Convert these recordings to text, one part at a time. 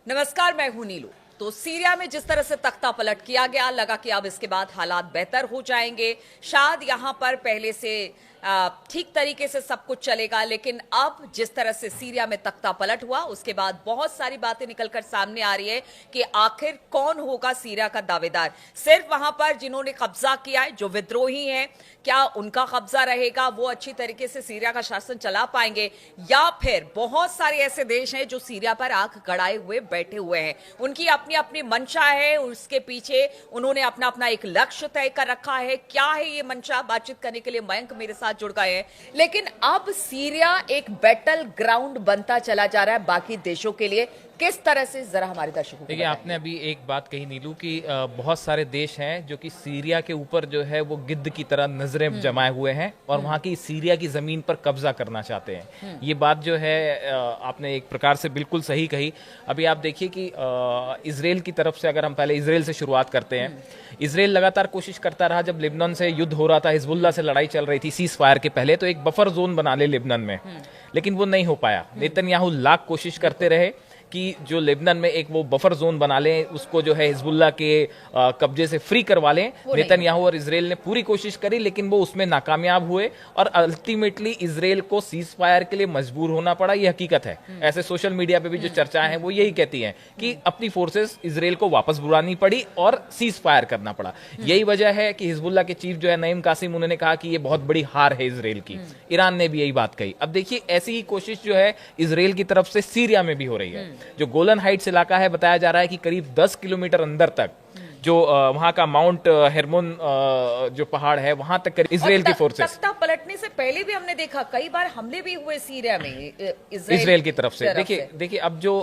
नमस्कार, मैं हूं नीलू। तो सीरिया में जिस तरह से तख्ता पलट किया गया, लगा कि अब इसके बाद हालात बेहतर हो जाएंगे, शायद यहां पर पहले से ठीक तरीके से सब कुछ चलेगा। लेकिन अब जिस तरह से सीरिया में तख्ता पलट हुआ, उसके बाद बहुत सारी बातें निकलकर सामने आ रही है कि आखिर कौन होगा सीरिया का दावेदार। सिर्फ वहां पर जिन्होंने कब्जा किया है, जो विद्रोही हैं, क्या उनका कब्जा रहेगा? वो अच्छी तरीके से सीरिया का शासन चला पाएंगे, या फिर बहुत सारे ऐसे देश हैं जो सीरिया पर आंख गड़ाए हुए बैठे हुए हैं, उनकी अपनी अपनी मंशा है, उसके पीछे उन्होंने अपना अपना एक लक्ष्य तय कर रखा है। क्या है ये मंशा? बातचीत करने के लिए मयंक मेरे साथ जुड़ गए हैं। लेकिन अब सीरिया एक बैटल ग्राउंड बनता चला जा रहा है बाकी देशों के लिए। किस तरह से, जरा हमारे दर्शकों को देखिए, आपने अभी एक बात कही नीलू कि बहुत सारे देश हैं जो कि सीरिया के ऊपर जो है वो गिद्ध की तरह नजरें जमाए हुए हैं और वहाँ की सीरिया की जमीन पर कब्जा करना चाहते हैं। ये बात जो है आपने एक प्रकार से बिल्कुल सही कही। अभी आप देखिए कि इजराइल की तरफ से, अगर हम पहले इजराइल से शुरुआत करते हैं, इजराइल लगातार कोशिश करता रहा। जब लेबनान से युद्ध हो रहा था, हिजबुल्लाह से लड़ाई चल रही थी सीज फायर के पहले, तो एक बफर जोन बना ले लेबनान में, लेकिन वो नहीं हो पाया। नेतन्याहू लाख कोशिश करते रहे कि जो लेबनान में एक वो बफर जोन बना लें, उसको जो है हिजबुल्लाह के कब्जे से फ्री करवा लें। नेतन्याहू और इजराइल ने पूरी कोशिश करी, लेकिन वो उसमें नाकामयाब हुए और अल्टीमेटली इजराइल को सीज फायर के लिए मजबूर होना पड़ा। ये हकीकत है। ऐसे सोशल मीडिया पे भी जो चर्चाएं हैं वो यही कहती हैं कि अपनी फोर्सेस इजराइल को वापस बुलानी पड़ी और सीज फायर करना पड़ा। यही वजह है कि हिजबुल्लाह के चीफ जो है नईम कासिम, उन्होंने कहा कि ये बहुत बड़ी हार है इजराइल की। ईरान ने भी यही बात कही। अब देखिए, ऐसी ही कोशिश जो है इजराइल की तरफ से सीरिया में भी हो रही है। जो गोलन हाइट्स इलाका है, बताया जा रहा है कि करीब 10 किलोमीटर अंदर तक जो वहां का माउंट हेरमोन जो पहाड़ है, वहां तक इजराइल की फोर्सेस। तख्ता पलटने से पहले भी हमने देखा कई बार हमले भी हुए सीरिया में इजराइल की तरफ से। देखिए अब जो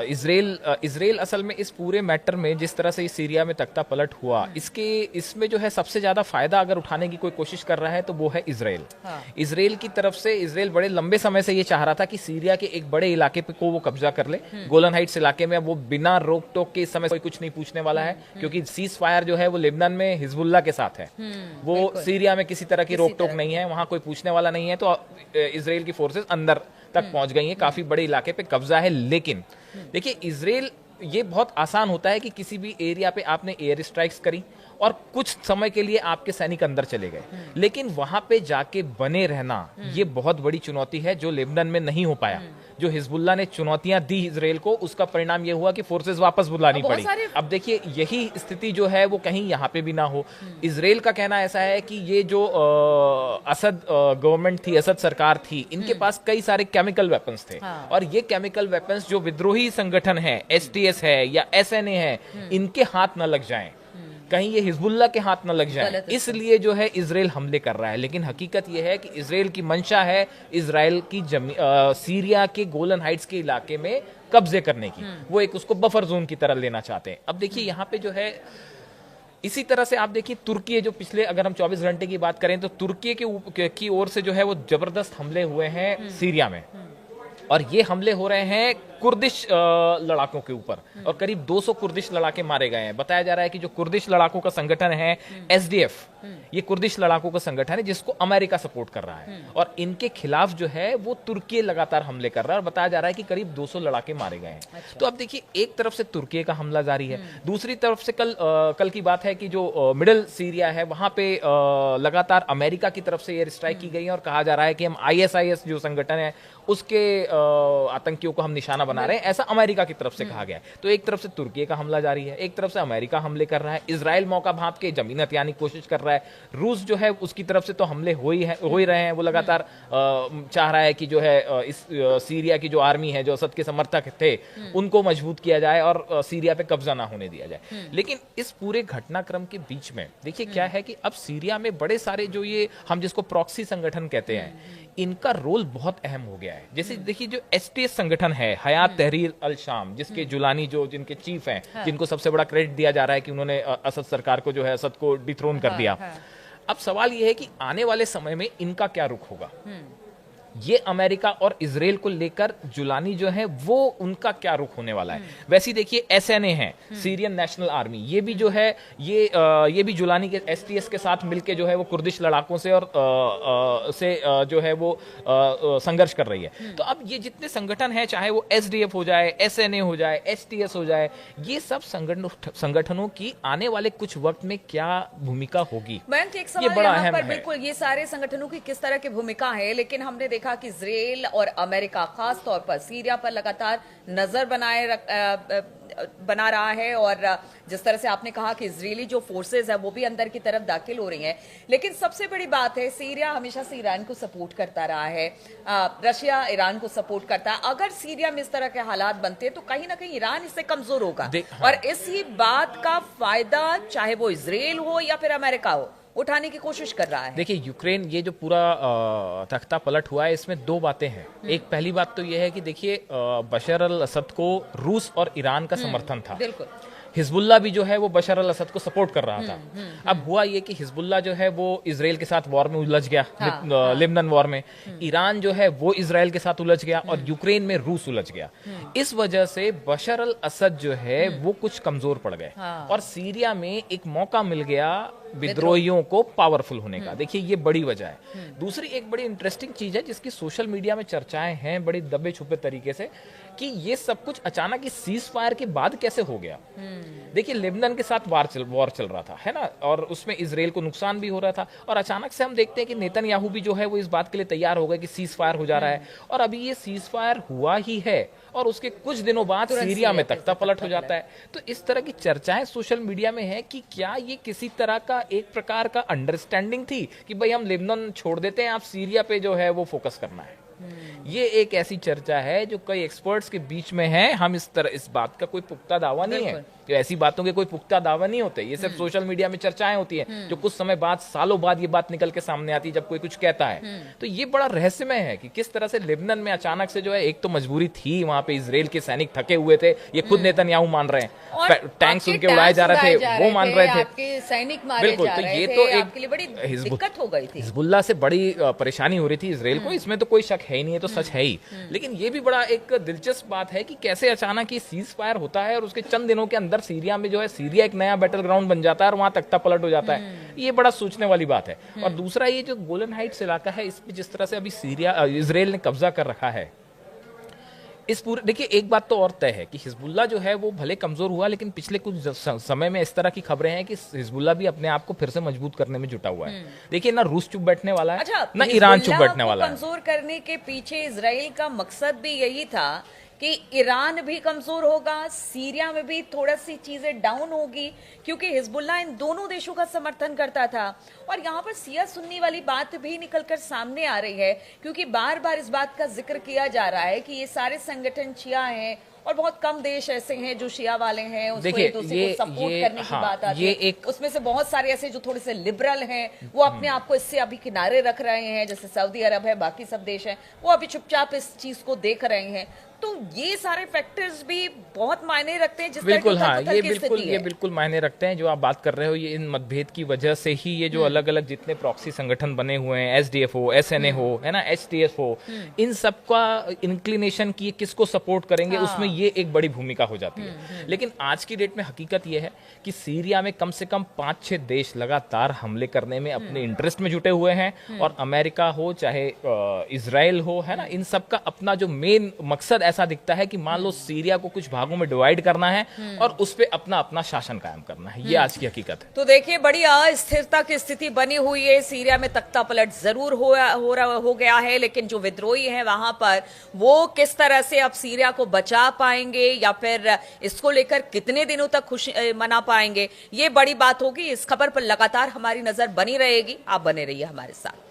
इजराइल असल में इस पूरे मैटर में, जिस तरह से सीरिया में तख्ता पलट हुआ, इसमें जो है सबसे ज्यादा फायदा अगर उठाने की कोई कोशिश कर रहा है तो वो है इजराइल। इजराइल की तरफ से इजराइल बड़े लंबे समय से ये चाह रहा था कि सीरिया के एक बड़े इलाके पे को वो कब्जा कर ले। गोलन हाइट्स इलाके में वो बिना रोक टोक के इस समय कोई कुछ नहीं पूछने वाला है, क्योंकि सीज फायर जो है वो लेबनान में हिजबुल्लाह के साथ है। वो सीरिया में किसी तरह की रोक टोक नहीं है, वहां कोई पूछने वाला नहीं है। तो इजराइल की फोर्सेस अंदर तक पहुंच गई हैं, काफी बड़े इलाके पे कब्जा है। लेकिन देखिए, इजराइल, ये बहुत आसान होता है कि किसी भी एरिया पे आपने एयर स्ट्राइक्स करी और कुछ समय के लिए आपके सैनिक अंदर चले गए, लेकिन वहां पे जाके बने रहना ये बहुत बड़ी चुनौती है, जो लेबनान में नहीं हो पाया। जो हिजबुल्लाह ने चुनौतियां दी इजराइल को, उसका परिणाम ये हुआ कि फोर्सेस वापस बुलानी पड़ी। अब देखिए, यही स्थिति जो है वो कहीं यहाँ पे भी ना हो। इजराइल का कहना ऐसा है कि ये जो असद गवर्नमेंट थी, असद सरकार थी, इनके पास कई सारे केमिकल वेपन्स थे। और ये केमिकल वेपन्स जो विद्रोही संगठन है, एसटीएस है या एसएनए है, इनके हाथ न लग जाएं, कहीं ये हिजबुल्लाह के हाथ न लग जाए, इसलिए जो है इजराइल हमले कर रहा है। लेकिन हकीकत ये है कि इजराइल की मंशा है इजराइल की सीरिया के गोलन हाइट्स के इलाके में कब्जे करने की। वो एक उसको बफर जोन की तरह लेना चाहते हैं। अब देखिए, यहाँ पे जो है, इसी तरह से आप देखिए तुर्की, जो पिछले, अगर हम 24 घंटे की बात करें तो तुर्की की ओर से जो है वो जबरदस्त हमले हुए हैं सीरिया में। और ये हमले हो रहे हैं कुर्दिश लड़ाकों के ऊपर, और करीब 200 कुर्दिश लड़ाके मारे गए हैं। बताया जा रहा है कि जो कुर्दिश लड़ाकों का संगठन है एसडीएफ, ये कुर्दिश लड़ाकों का संगठन है जिसको अमेरिका सपोर्ट कर रहा है, और इनके खिलाफ जो है वो तुर्की लगातार हमले कर रहा है। और बताया जा रहा है कि करीब 200 लड़ाके मारे गए हैं। अच्छा। तो अब देखिए, एक तरफ से तुर्की का हमला जारी है, दूसरी तरफ से कल की बात है कि जो मिडिल सीरिया है, वहां पे लगातार अमेरिका की तरफ से एयर स्ट्राइक की गई है, और कहा जा रहा है कि हम ISIS जो संगठन है उसके आतंकियों को हम निशाना बना रहे हैं, ऐसा अमेरिका की तरफ से कहा गया है। तो एक तरफ से तुर्की का हमला जारी है, एक तरफ से अमेरिका हमले कर रहा है, इजराइल मौका भांप के जमीन हथियाने की कोशिश कर रहा है, रूस जो है उसकी तरफ से तो हमले हो ही रहे हैं। वो लगातार चाह रहा है कि जो है इस सीरिया की जो आर्मी है, जो असद के समर्थक थे, उनको मजबूत किया जाए और सीरिया पे कब्जा ना होने दिया जाए। लेकिन इस पूरे घटनाक्रम के बीच में देखिए क्या है कि अब सीरिया में बड़े सारे जो ये हम जिसको प्रॉक्सी संगठन कहते हैं, इनका रोल बहुत अहम हो गया है। जैसे देखिए, जो एसटीएस संगठन है, हयात तहरीर अल शाम, जिसके जुलानी जो जिनके चीफ हैं, जिनको सबसे बड़ा क्रेडिट दिया जा रहा है कि उन्होंने असद सरकार को जो है, असद को डिथ्रोन कर दिया। अब सवाल यह है कि आने वाले समय में इनका क्या रुख होगा। ये अमेरिका और इजराइल को लेकर जुलानी जो है वो उनका क्या रुख होने वाला है। वैसे देखिए एसएनए है, सीरियन नेशनल आर्मी, ये भी जो है ये भी जुलानी के एसटीएस के साथ मिलके जो है वो कुर्दिश लड़ाकों से और जो है वो संघर्ष कर रही है। तो अब ये जितने संगठन हैं, चाहे वो एसडीएफ हो जाए, एसएनए हो जाए, एसटीएस हो जाए, ये सब संगठनों की आने वाले कुछ वक्त में क्या भूमिका होगी, एक सवाल ये बड़ा यहाँ अहम पर है। बिल्कुल ये सारे संगठनों की किस तरह की भूमिका है, लेकिन हमने देखा कि इजराइल और अमेरिका खास तौर पर सीरिया पर लगातार नजर बना रहा है, और जिस तरह से आपने कहा कि इजरायली जो फोर्सेस है वो भी अंदर की तरफ दाखिल हो रही हैं। लेकिन सबसे बड़ी बात है, सीरिया हमेशा से ईरान को सपोर्ट करता रहा है, रशिया ईरान को सपोर्ट करता है। अगर सीरिया में इस तरह के हालात बनते हैं तो कहीं ना कहीं ईरान इससे कमजोर होगा, और इसी बात का फायदा चाहे वो इजराइल हो या फिर अमेरिका हो उठाने की कोशिश कर रहा है। देखिए यूक्रेन, ये जो पूरा तख्ता पलट हुआ है, इसमें दो बातें हैं। एक पहली बात तो ये है कि देखिए बशर अल असद को रूस और ईरान का समर्थन था, बिल्कुल। हिजबुल्ला भी जो है वो बशर अल असद को सपोर्ट कर रहा था। अब हुआ ये कि हिजबुल्ला जो है वो इजराइल के साथ वॉर में उलझ गया, लेबनान वॉर में। ईरान जो है वो इजराइल के साथ उलझ गया, और यूक्रेन में रूस उलझ गया। इस वजह से बशर अल असद जो है वो कुछ कमजोर पड़ गए, और सीरिया में एक मौका मिल गया विद्रोहियों को पावरफुल होने का। देखिए ये बड़ी वजह है। दूसरी एक बड़ी इंटरेस्टिंग चीज है जिसकी सोशल मीडिया में चर्चाएं हैं बड़ी दबे छुपे तरीके से, कि ये सब कुछ अचानक इस सीज फायर के बाद कैसे हो गया। देखिए लेबनान के साथ वॉर चल रहा था, है ना, और उसमें इजराइल को नुकसान भी हो रहा था, और अचानक से हम देखते हैं कि नेतन्याहू भी जो है वो इस बात के लिए तैयार हो गए कि सीज फायर हो जा रहा है, और अभी ये सीज फायर हुआ ही है और उसके कुछ दिनों बाद सीरिया में तख्ता पलट हो जाता है। तो इस तरह की चर्चाएं सोशल मीडिया में है कि क्या ये किसी तरह का एक प्रकार का अंडरस्टैंडिंग थी कि भाई हम लेबनान छोड़ देते हैं, आप सीरिया पे जो है वो फोकस करना है। ये एक ऐसी चर्चा है जो कई एक्सपर्ट्स के बीच में है। हम इस बात का कोई पुख्ता दावा नहीं है, ऐसी बातों के कोई पुख्ता दावा नहीं होते, ये सिर्फ सोशल मीडिया में चर्चाएं होती हैं जो कुछ समय बाद, सालों बाद ये बात निकल के सामने आती है जब कोई कुछ कहता है। तो ये बड़ा रहस्यमय है कि किस तरह से लेबनान में अचानक से जो है, एक तो मजबूरी थी, वहां पे इजराइल के सैनिक थके हुए थे, ये खुद नेतन्याहू मान रहे हैं, टैंक्स उनके उड़ाए जा रहे थे वो मान रहे थे, सैनिक मारे बिल्कुल। जा तो रहे ये थे, तो आपके लिए बड़ी दिक्कत हो गई थी, हिजबुल्लाह से बड़ी परेशानी हो रही थी इजराइल को, इसमें तो कोई शक है ही नहीं, है तो सच है ही। लेकिन ये भी बड़ा एक दिलचस्प बात है कि कैसे अचानक ये सीज फायर होता है और उसके चंद दिनों के अंदर सीरिया में जो है, सीरिया एक नया बैटल ग्राउंड बन जाता है और वहां तख्ता पलट हो जाता है। ये बड़ा सोचने वाली बात है। और दूसरा ये जो गोलन हाइट्स इलाका है, इस पे जिस तरह से अभी इजराइल ने कब्जा कर रखा है, इस पूरे, देखिए एक बात तो और तय है कि हिजबुल्ला जो है वो भले कमजोर हुआ, लेकिन पिछले कुछ समय में इस तरह की खबरें हैं कि हिजबुल्ला भी अपने आप को फिर से मजबूत करने में जुटा हुआ है। देखिए ना रूस चुप बैठने वाला है, अच्छा, ना ईरान चुप बैठने वाला है। कमजोर करने के पीछे इजराइल का मकसद भी यही था कि ईरान भी कमजोर होगा, सीरिया में भी थोड़ा सी चीजें डाउन होगी, क्योंकि हिजबुल्लाह इन दोनों देशों का समर्थन करता था। और यहाँ पर सिया सुन्नी वाली बात भी निकलकर सामने आ रही है, क्योंकि बार बार इस बात का जिक्र किया जा रहा है कि ये सारे संगठन शिया हैं और बहुत कम देश ऐसे हैं जो शिया वाले हैं, उसको एक दूसरे को सपोर्ट करने की बात आती है। उसमें से बहुत सारे ऐसे जो थोड़े से लिबरल हैं, वो अपने आप को इससे अभी किनारे रख रहे हैं, जैसे सऊदी अरब है, बाकी सब देश हैं, वो अभी चुपचाप इस चीज को देख रहे हैं। तो ये सारे फैक्टर्स भी बहुत मायने रखते हैं। बिल्कुल, हाँ, ये बिल्कुल मायने रखते हैं जो आप बात कर रहे हो। ये इन मतभेद की वजह से ही ये जो अलग अलग जितने प्रॉक्सी संगठन बने हुए हैं, एसडीएफ हो, एसएनए हो, है ना, एचटीएस हो, इन सब का इंक्लिनेशन की किसको सपोर्ट करेंगे, उसमें ये एक बड़ी भूमिका हो जाती है। लेकिन आज की डेट में हकीकत ये है कि सीरिया में कम से कम 5-6 देश लगातार हमले करने में अपने इंटरेस्ट में जुटे हुए हैं, और अमेरिका हो चाहे इजराइल हो, है ना, इन सब का अपना जो मेन मकसद ऐसा दिखता है कि मान लो सीरिया को कुछ भागों में डिवाइड करना है और उस पे अपना अपना शासन कायम करना है। ये आज की हकीकत है। तो देखिए बड़ी अस्थिरता की स्थिति बनी हुई है। सीरिया में तख्ता पलट जरूर हो गया है, लेकिन जो विद्रोही हैं वहां पर, वो किस तरह से अब सीरिया को बचा पाएंगे या फिर इसको लेकर कितने दिनों तक खुशी मना पाएंगे, ये बड़ी बात होगी। इस खबर पर लगातार हमारी नजर बनी रहेगी। आप बने रहिए हमारे साथ।